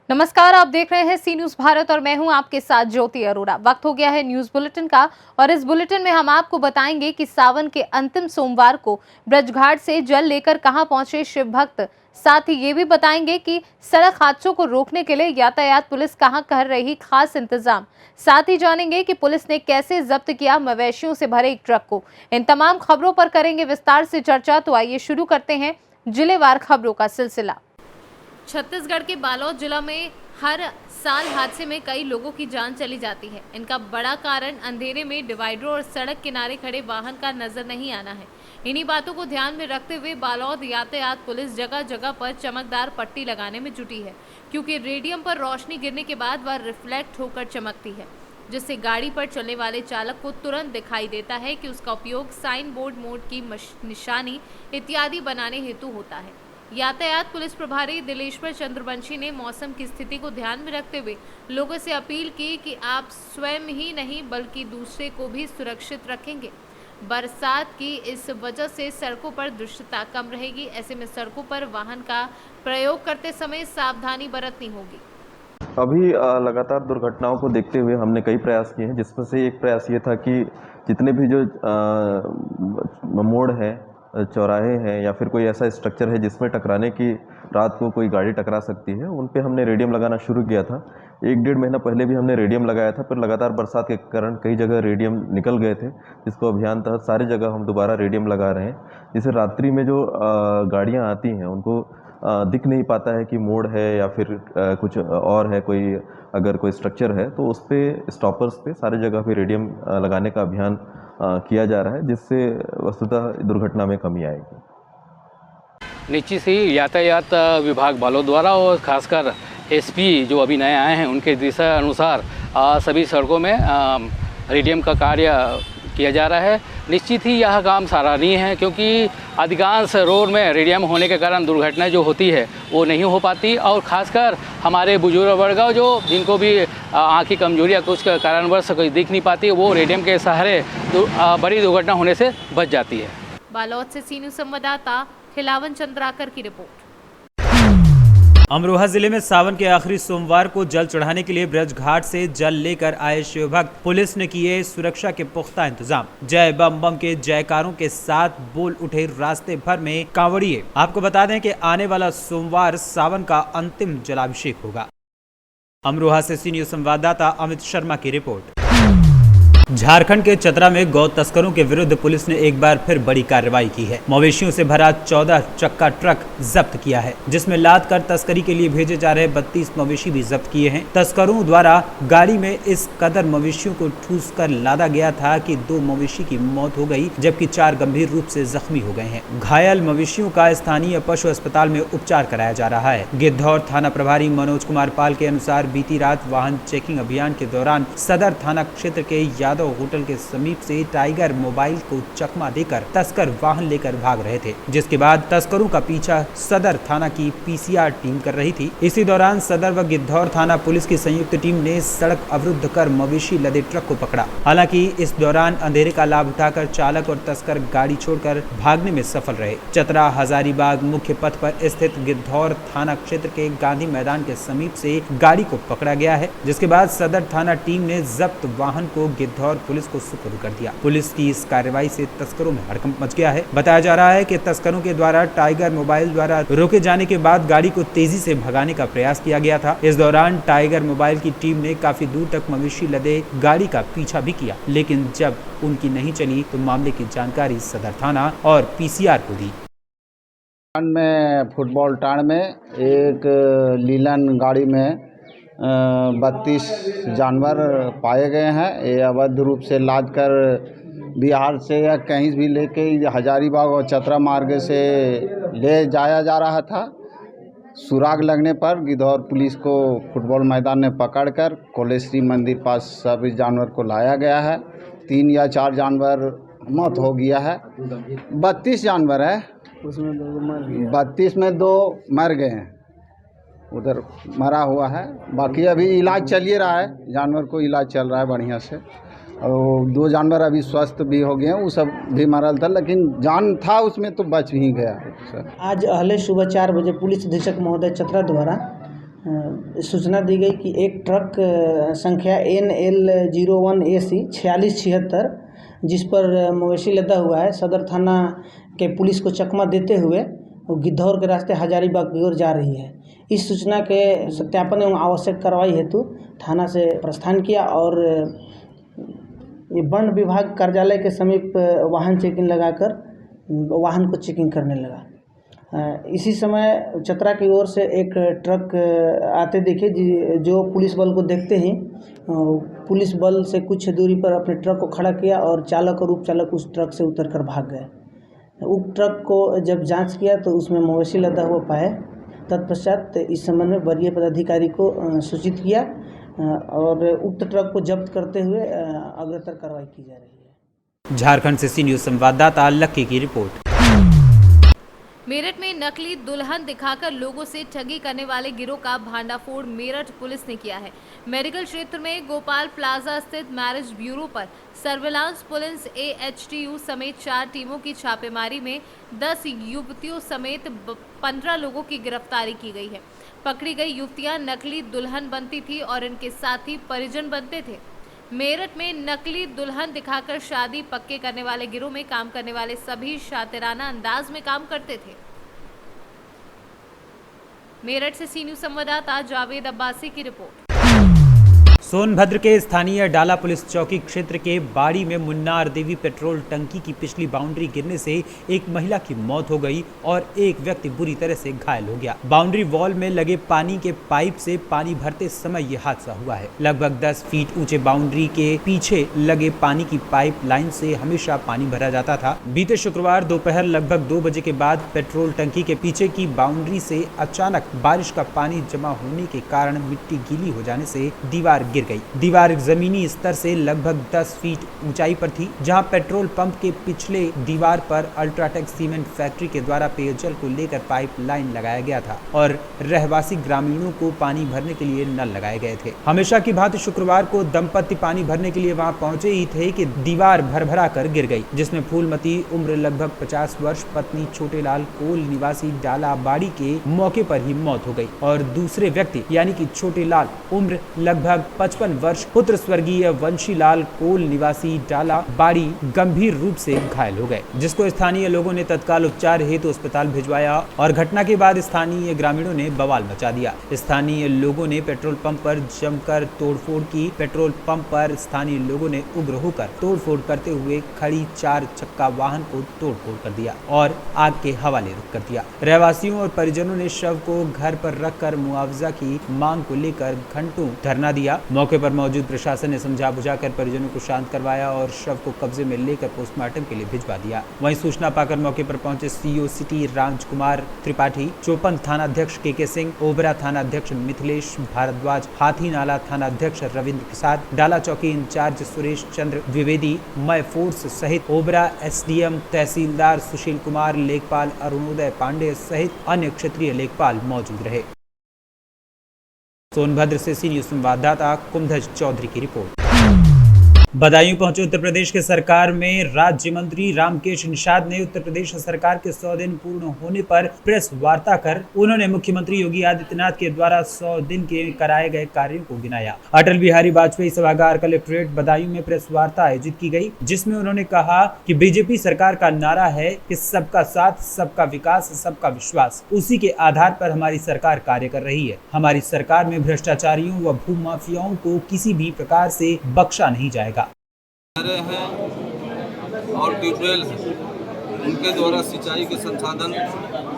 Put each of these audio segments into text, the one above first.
नमस्कार, आप देख रहे हैं सी न्यूज भारत और मैं हूं आपके साथ ज्योति अरोड़ा। वक्त हो गया है न्यूज बुलेटिन का और इस बुलेटिन में हम आपको बताएंगे कि सावन के अंतिम सोमवार को ब्रजघाट से जल लेकर कहां पहुंचे शिव भक्त। साथ ही ये भी बताएंगे कि सड़क हादसों को रोकने के लिए यातायात पुलिस कहां कर रही खास इंतजाम। साथ ही जानेंगे कि पुलिस ने कैसे जब्त किया मवेशियों से भरे एक ट्रक को। इन तमाम खबरों पर करेंगे विस्तार से चर्चा। तो आइए शुरू करते हैं जिलेवार खबरों का सिलसिला। छत्तीसगढ़ के बालोद जिला में हर साल हादसे में कई लोगों की जान चली जाती है। इनका बड़ा कारण अंधेरे में डिवाइडरों और सड़क किनारे खड़े वाहन का नजर नहीं आना है। इन्हीं बातों को ध्यान में रखते हुए बालोद यातायात पुलिस जगह जगह पर चमकदार पट्टी लगाने में जुटी है, क्योंकि रेडियम पर रोशनी गिरने के बाद वह रिफ्लेक्ट होकर चमकती है, जिससे गाड़ी पर चलने वाले चालक को तुरंत दिखाई देता है कि उसका उपयोग साइन बोर्ड मोड की निशानी इत्यादि बनाने हेतु होता है। यातायात पुलिस प्रभारी दिलेश्वर चंद्रवंशी ने मौसम की स्थिति को ध्यान में रखते हुए लोगों से अपील की कि आप स्वयं ही नहीं बल्कि दूसरे को भी सुरक्षित रखेंगे। बरसात की इस वजह से सड़कों पर दृश्यता कम रहेगी। ऐसे में सड़कों पर वाहन का प्रयोग करते समय सावधानी बरतनी होगी। अभी लगातार दुर्घटनाओं को देखते हुए हमने कई प्रयास किए हैं, जिसमें से एक प्रयास ये था कि जितने भी जो मोड़ है, चौराहे हैं या फिर कोई ऐसा स्ट्रक्चर है जिसमें टकराने की रात को कोई गाड़ी टकरा सकती है, उन पे हमने रेडियम लगाना शुरू किया था। 1-1.5 महीना पहले भी हमने रेडियम लगाया था, पर लगातार बरसात के कारण कई जगह रेडियम निकल गए थे, जिसको अभियान तहत सारी जगह हम दोबारा रेडियम लगा रहे हैं। जिससे रात्रि में जो गाड़ियाँ आती हैं उनको दिख नहीं पाता है कि मोड़ है या फिर कुछ और है, कोई अगर कोई स्ट्रक्चर है तो उस पर स्टॉपर्स पे सारी जगह पे रेडियम लगाने का अभियान किया जा रहा है, जिससे वस्तुतः दुर्घटना में कमी आएगी। निश्चित ही यातायात विभाग बालोद द्वारा और खासकर एसपी जो अभी नए आए हैं उनके दिशा अनुसार सभी सड़कों में रेडियम का कार्य किया जा रहा है। निश्चित ही यह काम सराहनीय है, क्योंकि अधिकांश रोड में रेडियम होने के कारण दुर्घटनाएं जो होती है वो नहीं हो पाती, और खासकर हमारे बुजुर्ग वर्ग जो जिनको भी आँख की कमजोरी या कुछ कारणवश कोई दिख नहीं पाती, वो रेडियम के सहारे बड़ी दुर्घटना होने से बच जाती है। बालोद से सी न्यूज संवाददाता खिलावन चंद्राकर की रिपोर्ट। अमरोहा जिले में सावन के आखिरी सोमवार को जल चढ़ाने के लिए ब्रज घाट से जल लेकर आए शिव भक्त। पुलिस ने किए सुरक्षा के पुख्ता इंतजाम। जय बम बम के जयकारों के साथ बोल उठे रास्ते भर में कांवड़िए। आपको बता दें कि आने वाला सोमवार सावन का अंतिम जलाभिषेक होगा। अमरोहा से सी न्यूज संवाददाता अमित शर्मा की रिपोर्ट। झारखंड के चतरा में गौ तस्करों के विरुद्ध पुलिस ने एक बार फिर बड़ी कार्रवाई की है। मवेशियों से भरा 14 चक्का ट्रक जब्त किया है, जिसमें लाद कर तस्करी के लिए भेजे जा रहे 32 मवेशी भी जब्त किए हैं। तस्करों द्वारा गाड़ी में इस कदर मवेशियों को ठूस कर लादा गया था कि 2 मवेशी की मौत हो गई, जबकि 4 गंभीर रूप से जख्मी हो गए हैं। घायल मवेशियों का स्थानीय पशु अस्पताल में उपचार कराया जा रहा है। गिद्धौर थाना प्रभारी मनोज कुमार पाल के अनुसार बीती रात वाहन चेकिंग अभियान के दौरान सदर थाना क्षेत्र के होटल के समीप से टाइगर मोबाइल को चकमा देकर तस्कर वाहन लेकर भाग रहे थे, जिसके बाद तस्करों का पीछा सदर थाना की पीसीआर टीम कर रही थी। इसी दौरान सदर व गिद्धौर थाना पुलिस की संयुक्त टीम ने सड़क अवरुद्ध कर मवेशी लदे ट्रक को पकड़ा। हालांकि इस दौरान अंधेरे का लाभ उठाकर चालक और तस्कर गाड़ी छोड़कर भागने में सफल रहे। चतरा हजारीबाग मुख्य पथ पर स्थित गिद्धौर थाना क्षेत्र के गांधी मैदान के समीप से गाड़ी को पकड़ा गया है, जिसके बाद सदर थाना टीम ने जब्त वाहन को गिद्धौर पुलिस को सुपुर्द कर दिया। पुलिस की इस कार्रवाई से तस्करों में हड़कंप मच गया है। बताया जा रहा है कि तस्करों के द्वारा टाइगर मोबाइल द्वारा रोके जाने के बाद गाड़ी को तेजी से भगाने का प्रयास किया गया था। इस दौरान टाइगर मोबाइल की टीम ने काफी दूर तक मवेशी लदे गाड़ी का पीछा भी किया, लेकिन जब उनकी नहीं चली तो मामले की जानकारी सदर थाना और पीसीआर को दी। में फुटबॉल टाण में एक लीलन गाड़ी में 32 जानवर पाए गए हैं। ये अवैध रूप से लाद कर बिहार से या कहीं भी लेके हजारीबाग और चतरा मार्ग से ले जाया जा रहा था। सुराग लगने पर गिद्धौर पुलिस को फुटबॉल मैदान में पकड़कर कोलेश्वरी मंदिर पास सभी जानवर को लाया गया है। 3 या 4 जानवर मौत हो गया है। 32 जानवर है, उसमें 32 में 2 मर गए हैं, उधर मरा हुआ है। बाकी अभी इलाज चल ही रहा है, जानवर को इलाज चल रहा है बढ़िया से। और 2 जानवर अभी स्वस्थ भी हो गए हैं, वो सब भी मरल था, लेकिन जान था उसमें तो बच ही गया सर। आज अहले सुबह 4 बजे पुलिस अधीक्षक महोदय चतरा द्वारा सूचना दी गई कि एक ट्रक संख्या NL01AC 4676 जिस पर मवेशी लदा हुआ है सदर थाना के पुलिस को चकमा देते हुए वो गिद्धौर के रास्ते हजारीबाग की ओर जा रही है। इस सूचना के सत्यापन एवं आवश्यक कार्रवाई हेतु थाना से प्रस्थान किया और ये वन विभाग कार्यालय के समीप वाहन चेकिंग लगाकर वाहन को चेकिंग करने लगा। इसी समय चतरा की ओर से एक ट्रक आते देखे जो पुलिस बल को देखते ही पुलिस बल से कुछ दूरी पर अपने ट्रक को खड़ा किया और चालक और उपचालक उस ट्रक से उतरकर भाग गए। उक्त ट्रक को जब जांच किया तो उसमें मवेशी लदा हुआ पाए। तत्पश्चात इस संबंध में वरीय पदाधिकारी को सूचित किया और उक्त ट्रक को जब्त करते हुए अग्रतर कार्रवाई की जा रही है। झारखंड से सी न्यूज संवाददाता लक्की की रिपोर्ट। मेरठ में नकली दुल्हन दिखाकर लोगों से ठगी करने वाले गिरोह का भांडाफोड़ मेरठ पुलिस ने किया है। मेडिकल क्षेत्र में गोपाल प्लाजा स्थित मैरिज ब्यूरो पर सर्विलांस पुलिस AHTU समेत 4 टीमों की छापेमारी में 10 युवतियों समेत 15 लोगों की गिरफ्तारी की गई है। पकड़ी गई युवतियां नकली दुल्हन बनती थी और इनके साथी परिजन बनते थे। मेरठ में नकली दुल्हन दिखाकर शादी पक्के करने वाले गिरोह में काम करने वाले सभी शातिराना अंदाज में काम करते थे। मेरठ से सी न्यूज संवाददाता जावेद अब्बासी की रिपोर्ट। सोनभद्र के स्थानीय डाला पुलिस चौकी क्षेत्र के बाड़ी में मुन्नार देवी पेट्रोल टंकी की पिछली बाउंड्री गिरने से एक महिला की मौत हो गई और एक व्यक्ति बुरी तरह से घायल हो गया। बाउंड्री वॉल में लगे पानी के पाइप से पानी भरते समय यह हादसा हुआ है। लगभग 10 फीट ऊंचे बाउंड्री के पीछे लगे पानी की पाइप लाइन से हमेशा पानी भरा जाता था। बीते शुक्रवार दोपहर लगभग 2 बजे के बाद पेट्रोल टंकी के पीछे की बाउंड्री से अचानक बारिश का पानी जमा होने के कारण मिट्टी गीली हो जाने से दीवार गिर गई। दीवार जमीनी स्तर से लगभग 10 फीट ऊंचाई पर थी, जहां पेट्रोल पंप के पिछले दीवार पर अल्ट्राटेक सीमेंट फैक्ट्री के द्वारा पेयजल को लेकर पाइप लाइन लगाया गया था और रहवासी ग्रामीणों को पानी भरने के लिए नल लगाए गए थे। हमेशा की भांति शुक्रवार को दंपति पानी भरने के लिए वहां पहुंचे ही थे कि दीवार भरभरा कर गिर गई, जिसमें फूलमती उम्र लगभग 50 वर्ष पत्नी छोटेलाल कोल निवासी डाला बाड़ी के मौके पर ही मौत हो गई और दूसरे व्यक्ति यानी कि छोटेलाल उम्र लगभग 55 वर्ष पुत्र स्वर्गीय वंशीलाल कोल निवासी डाला बाड़ी गंभीर रूप से घायल हो गए, जिसको स्थानीय लोगों ने तत्काल उपचार हेतु अस्पताल भिजवाया और घटना के बाद स्थानीय ग्रामीणों ने बवाल मचा दिया। स्थानीय लोगों ने पेट्रोल पंप पर जमकर तोड़फोड़ की। पेट्रोल पंप पर स्थानीय लोगों ने उग्र होकर तोड़फोड़ करते हुए खड़ी 4 चक्का वाहन को तोड़फोड़ कर दिया और आग के हवाले कर दिया। रहवासियों और परिजनों ने शव को घर पर रखकर मुआवजा की मांग को लेकर घंटों धरना दिया। मौके पर मौजूद प्रशासन ने समझा बुझाकर परिजनों को शांत करवाया और शव को कब्जे में लेकर पोस्टमार्टम के लिए भिजवा दिया। वहीं सूचना पाकर मौके पर पहुंचे CO सिटी राजकुमार त्रिपाठी, चौपन थाना अध्यक्ष KK सिंह, ओबरा थाना अध्यक्ष मिथिलेश भारद्वाज, हाथी नाला थाना अध्यक्ष रविंद्र प्रसाद, डाला चौकी इंचार्ज सुरेश चंद्र द्विवेदी, मय फोर्स सहित ओबरा SDM तहसीलदार सुशील कुमार, लेखपाल अरुणोदय पांडे सहित अन्य क्षेत्रीय लेखपाल मौजूद रहे। सोनभद्र से सी न्यूज संवाददाता कुमधज चौधरी की रिपोर्ट। बदायूं पहुंचे उत्तर प्रदेश के सरकार में राज्य मंत्री रामकेश निषाद ने उत्तर प्रदेश सरकार के 100 दिन पूर्ण होने पर प्रेस वार्ता कर उन्होंने मुख्यमंत्री योगी आदित्यनाथ के द्वारा 100 दिन के कराए गए कार्यों को गिनाया। अटल बिहारी वाजपेयी सभागार कलेक्ट्रेट बदायूं में प्रेस वार्ता आयोजित की गई, जिसमें उन्होंने कहा कि बीजेपी सरकार का नारा है कि सबका साथ, सबका विकास, सबका विश्वास। उसी के आधार पर हमारी सरकार कार्य कर रही है। हमारी सरकार में भ्रष्टाचारियों व भूमाफियाओं को किसी भी प्रकार से बख्शा नहीं जाएगा। हैं और ट्यूबवेल हैं, उनके द्वारा सिंचाई के संसाधन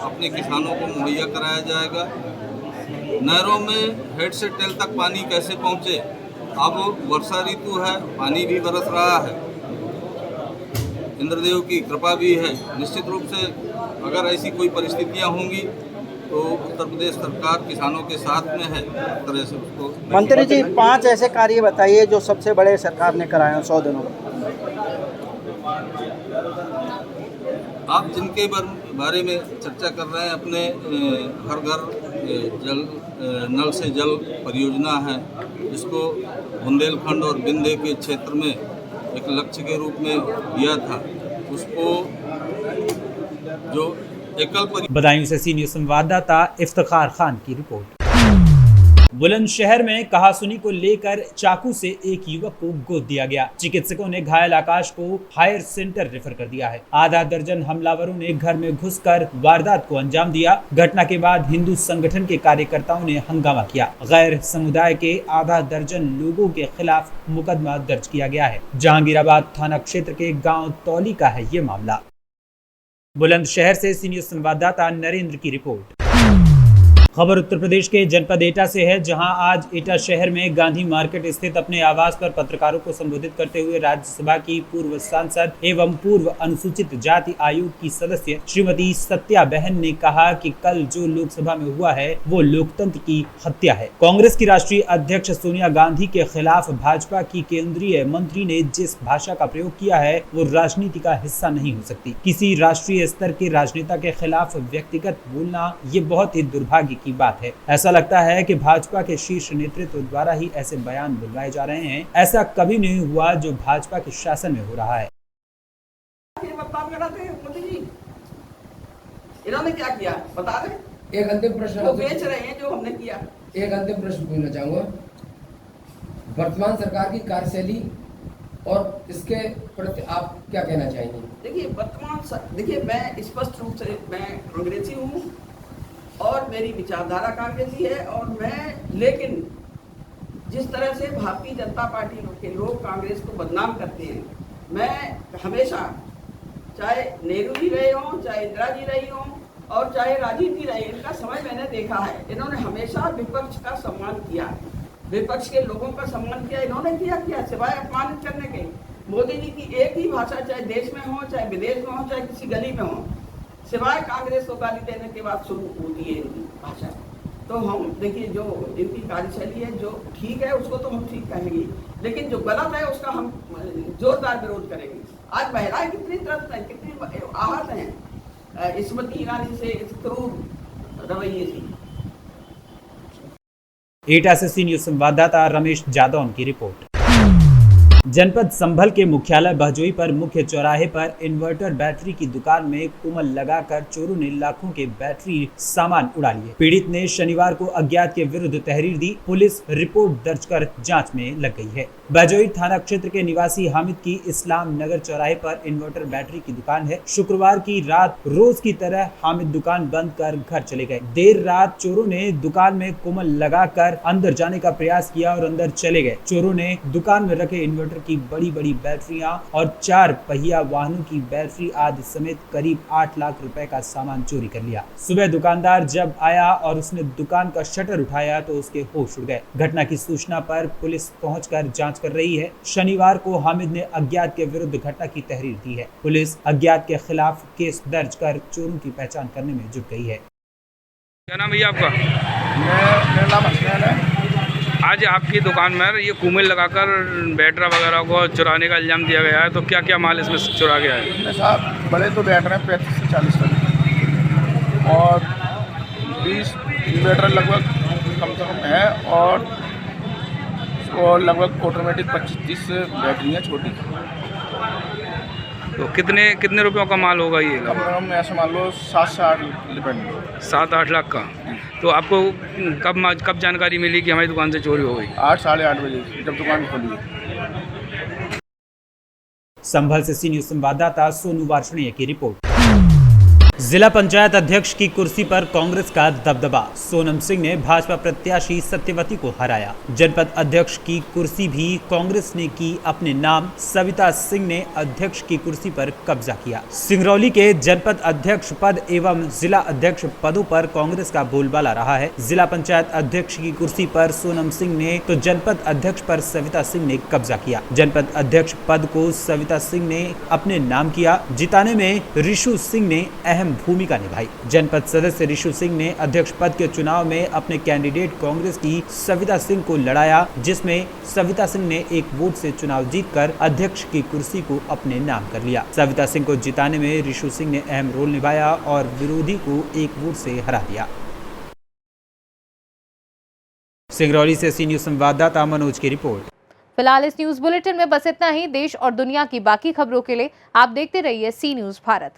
अपने किसानों को मुहैया कराया जाएगा। नहरों में हेड से टेल तक पानी कैसे पहुँचे। अब वर्षा ऋतु है, पानी भी बरस रहा है, इंद्रदेव की कृपा भी है। निश्चित रूप से अगर ऐसी कोई परिस्थितियाँ होंगी तो उत्तर प्रदेश सरकार किसानों के साथ में है। तरह से उसको मंत्री जी 5 ऐसे कार्य बताइए जो सबसे बड़े सरकार ने कराए हैं 100 दिनों में। आप जिनके बारे में चर्चा कर रहे हैं, अपने हर घर जल नल से जल परियोजना है, जिसको बुंदेलखंड और बिंदे के क्षेत्र में एक लक्ष्य के रूप में दिया था, उसको जो बदायूं से सी न्यूज संवाददाता इफ्तिखार खान की रिपोर्ट। बुलंदशहर में कहासुनी को लेकर चाकू से एक युवक को गोद दिया गया। चिकित्सकों ने घायल आकाश को हायर सेंटर रेफर कर दिया है। आधा दर्जन हमलावरों ने घर में घुसकर वारदात को अंजाम दिया। घटना के बाद हिंदू संगठन के कार्यकर्ताओं ने हंगामा किया। गैर समुदाय के आधा दर्जन लोगों के खिलाफ मुकदमा दर्ज किया गया है। जहांगीराबाद थाना क्षेत्र के गाँव तौली का है ये मामला। बुलंदशहर से सी न्यूज़ संवाददाता नरेंद्र की रिपोर्ट। खबर उत्तर प्रदेश के जनपद एटा से है, जहां आज एटा शहर में गांधी मार्केट स्थित अपने आवास पर पत्रकारों को संबोधित करते हुए राज्यसभा की पूर्व सांसद एवं पूर्व अनुसूचित जाति आयोग की सदस्य श्रीमती सत्या बहन ने कहा कि कल जो लोकसभा में हुआ है वो लोकतंत्र की हत्या है। कांग्रेस की राष्ट्रीय अध्यक्ष सोनिया गांधी के खिलाफ भाजपा की केंद्रीय मंत्री ने जिस भाषा का प्रयोग किया है वो राजनीति का हिस्सा नहीं हो सकती। किसी राष्ट्रीय स्तर के राजनेता के खिलाफ व्यक्तिगत बोलना ये बहुत ही दुर्भाग्य की बात है। ऐसा लगता है कि भाजपा के शीर्ष नेतृत्व द्वारा ही ऐसे बयान बुलवाए जा रहे हैं। ऐसा कभी नहीं हुआ जो भाजपा के शासन में हो रहा है। इन्होंने क्या किया बता रहे? एक अंतिम प्रश्न वो बेच रहे हैं जो हमने किया। एक अंतिम प्रश्न पूछना चाहूंगा, वर्तमान सरकार की कार्यशैली और इसके प्रति आप क्या कहना चाहेंगे? देखिए मैं स्पष्ट रूप से मैं कांग्रेसी हूँ और मेरी विचारधारा कांग्रेसी है और लेकिन जिस तरह से भारतीय जनता पार्टी के लोग कांग्रेस को बदनाम करते हैं, मैं हमेशा चाहे नेहरू जी रहे हों, चाहे इंदिरा जी रही हों और चाहे राजीव जी रहे, इनका समय मैंने देखा है। इन्होंने हमेशा विपक्ष का सम्मान किया है, विपक्ष के लोगों का सम्मान किया। इन्होंने किया सिवाय अपमानित करने के। मोदी जी की एक ही भाषा, चाहे देश में हो, चाहे विदेश में हो, चाहे किसी गली में हो, सिवाय कांग्रेस को गाली देने के बाद शुरू होती है इनकी भाषा। तो हम देखिए जो इनकी कार्यशैली है जो ठीक है उसको तो हम ठीक कहेंगे, लेकिन जो गलत है उसका हम जोरदार विरोध करेंगे। आज महिलाएं कितनी त्रस्त हैं, कितनी आहत हैं स्मृति ईरानी से, इस क्रूर रवैये से। एटा से सी न्यूज़ संवाददाता रमेश जादौन की रिपोर्ट। जनपद संभल के मुख्यालय बहजोई पर मुख्य चौराहे पर इन्वर्टर बैटरी की दुकान में कुमल लगाकर चोरों ने लाखों के बैटरी सामान उड़ा लिए। पीड़ित ने शनिवार को अज्ञात के विरुद्ध तहरीर दी। पुलिस रिपोर्ट दर्ज कर जांच में लग गई है। बहजोई थाना क्षेत्र के निवासी हामिद की इस्लाम नगर चौराहे पर इन्वर्टर बैटरी की दुकान है। शुक्रवार की रात रोज की तरह हामिद दुकान बंद कर घर चले गए। देर रात चोरों ने दुकान में कुमल लगाकर अंदर जाने का प्रयास किया और अंदर चले गए। चोरों ने दुकान में रखे इन्वर्टर की बड़ी बड़ी बैटरियां और 4 पहिया वाहनों की बैटरी आदि समेत करीब 8 लाख रुपए का सामान चोरी कर लिया। सुबह दुकानदार जब आया और उसने दुकान का शटर उठाया तो उसके होश उड़ गए। घटना की सूचना पर पुलिस पहुंचकर जांच कर रही है। शनिवार को हामिद ने अज्ञात के विरुद्ध घटना की तहरीर दी है। पुलिस अज्ञात के खिलाफ केस दर्ज कर चोरों की पहचान करने में जुट गई है। क्या नाम भैया आपका? मेरा नाम हसनैन है। आज आपकी दुकान में ये कुमिल लगाकर बैटरा वगैरह को चुराने का इल्जाम दिया गया है, तो क्या क्या माल इसमें चुरा गया है? साहब बड़े तो बैटरे हैं 35 से 40 तक और 20 बैटरा लगभग कम से कम है और लगभग ऑटोमेटिक 25-30 बैटरियाँ छोटी। तो कितने रुपयों का माल होगा ये? कम से कम ऐसे मान लो 7 से 8 डिपेंड। 7-8 लाख का। तो आपको कब जानकारी मिली कि हमारी दुकान से चोरी हो गई? 8 साढ़े 8 बजे जब दुकान खोली। संभल से सी न्यूज़ संवाददाता सोनू वार्षणीय की रिपोर्ट। जिला पंचायत अध्यक्ष की कुर्सी पर कांग्रेस का दबदबा। सोनम सिंह ने भाजपा प्रत्याशी सत्यवती को हराया। जनपद अध्यक्ष की कुर्सी भी कांग्रेस ने की अपने नाम। सविता सिंह ने अध्यक्ष की कुर्सी पर कब्जा किया। सिंगरौली के जनपद अध्यक्ष पद एवं जिला अध्यक्ष पदों पर कांग्रेस का बोलबाला रहा है। जिला पंचायत अध्यक्ष की कुर्सी पर सोनम सिंह ने तो जनपद अध्यक्ष पर सविता सिंह ने कब्जा किया। जनपद अध्यक्ष पद को सविता सिंह ने अपने नाम किया। जिताने में ऋषु सिंह ने अहम भूमिका निभाई। जनपद सदस्य ऋषु सिंह ने अध्यक्ष पद के चुनाव में अपने कैंडिडेट कांग्रेस की सविता सिंह को लड़ाया, जिसमें सविता सिंह ने एक वोट से चुनाव जीतकर अध्यक्ष की कुर्सी को अपने नाम कर लिया। सविता सिंह को जिताने में ऋषु सिंह ने अहम रोल निभाया और विरोधी को एक वोट से हरा दिया। सिंगरौली से सी न्यूज़ संवाददाता मनोज की रिपोर्ट। फिलहाल इस न्यूज बुलेटिन में बस इतना ही। देश और दुनिया की बाकी खबरों के लिए आप देखते रहिए सी न्यूज़ भारत।